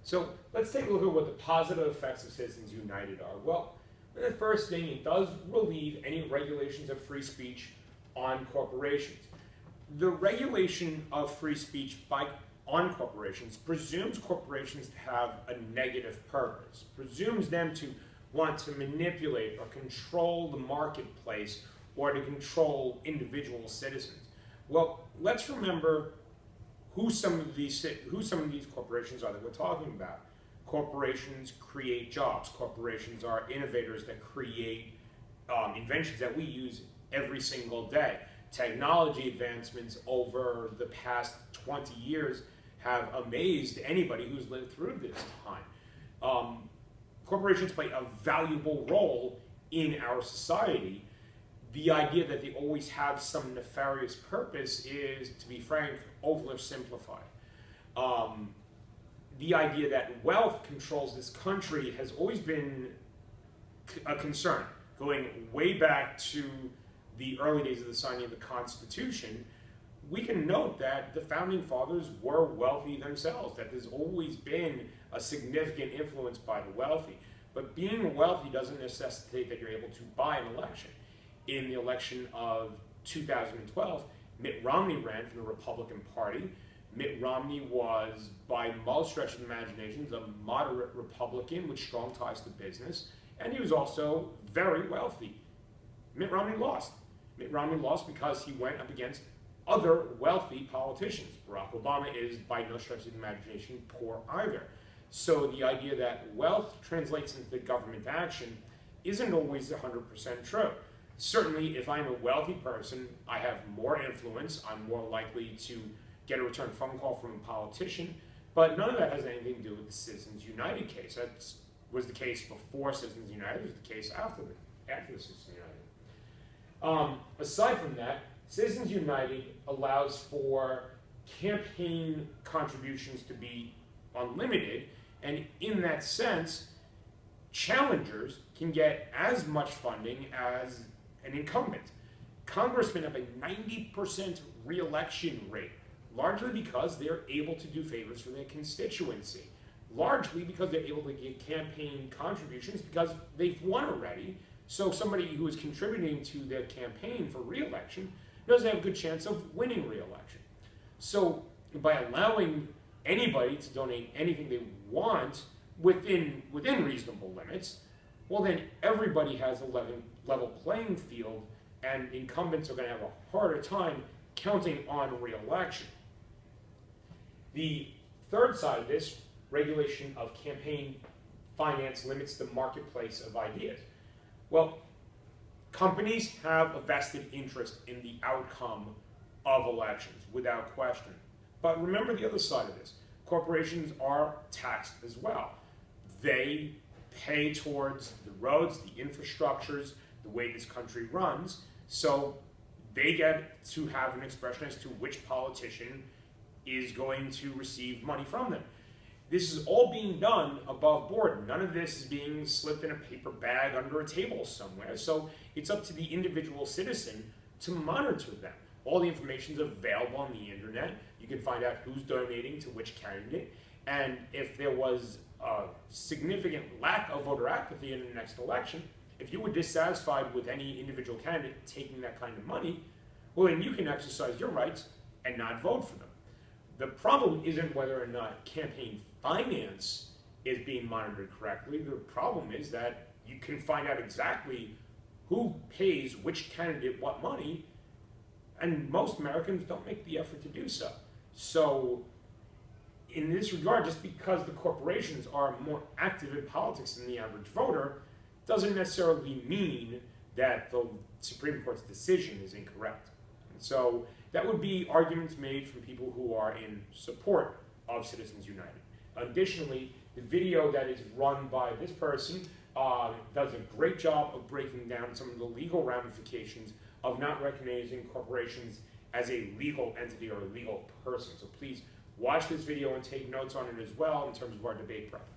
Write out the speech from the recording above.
So let's take a look at what the positive effects of Citizens United are. Well, the first thing, it does relieve any regulations of free speech on corporations. The regulation of free speech on corporations presumes corporations to have a negative purpose, presumes them to want to manipulate or control the marketplace or to control individual citizens. Well, let's remember who some of these corporations are that we're talking about. Corporations create jobs. Corporations are innovators that create inventions that we use every single day. Technology advancements over the past 20 years have amazed anybody who's lived through this time. Corporations play a valuable role in our society. The idea that they always have some nefarious purpose is, to be frank, oversimplified. The idea that wealth controls this country has always been a concern, going way back to the early days of the signing of the Constitution. We can note that the Founding Fathers were wealthy themselves, that there's always been a significant influence by the wealthy. But being wealthy doesn't necessitate that you're able to buy an election. In the election of 2012, Mitt Romney ran for the Republican Party. Mitt Romney was, by most stretch of the imagination, a moderate Republican with strong ties to business, and he was also very wealthy. Mitt Romney lost. Mitt Romney lost because he went up against other wealthy politicians. Barack Obama is, by no stretch of the imagination, poor either. So the idea that wealth translates into government action isn't always 100% true. Certainly, if I'm a wealthy person, I have more influence, I'm more likely to get a return phone call from a politician, but none of that has anything to do with the Citizens United case. That was the case before Citizens United, it was the case after the Citizens United. Aside from that, Citizens United allows for campaign contributions to be unlimited, and in that sense, challengers can get as much funding as an incumbent. Congressmen have a 90% re-election rate, largely because they're able to do favors for their constituency, largely because they're able to get campaign contributions because they've won already. So somebody who is contributing to their campaign for re-election does have a good chance of winning re-election. So by allowing anybody to donate anything they want within reasonable limits, well then everybody has a level playing field, and incumbents are going to have a harder time counting on re-election. The third side of this, regulation of campaign finance, limits the marketplace of ideas. Well, companies have a vested interest in the outcome of elections, without question. But remember the other side of this. Corporations are taxed as well. They pay towards the roads, the infrastructures, the way this country runs, so they get to have an expression as to which politician is going to receive money from them. This is all being done above board. None of this is being slipped in a paper bag under a table somewhere, so it's up to the individual citizen to monitor them. All the information is available on the internet. You can find out who's donating to which candidate, and if there was a significant lack of voter apathy in the next election, if you were dissatisfied with any individual candidate taking that kind of money, well then you can exercise your rights and not vote for them. The problem isn't whether or not campaign finance is being monitored correctly. The problem is that you can find out exactly who pays which candidate what money, and most Americans don't make the effort to do so. So in this regard, just because the corporations are more active in politics than the average voter doesn't necessarily mean that the Supreme Court's decision is incorrect. And so that would be arguments made from people who are in support of Citizens United. Additionally, the video that is run by this person does a great job of breaking down some of the legal ramifications of not recognizing corporations as a legal entity or a legal person. So please watch this video and take notes on it as well in terms of our debate prep.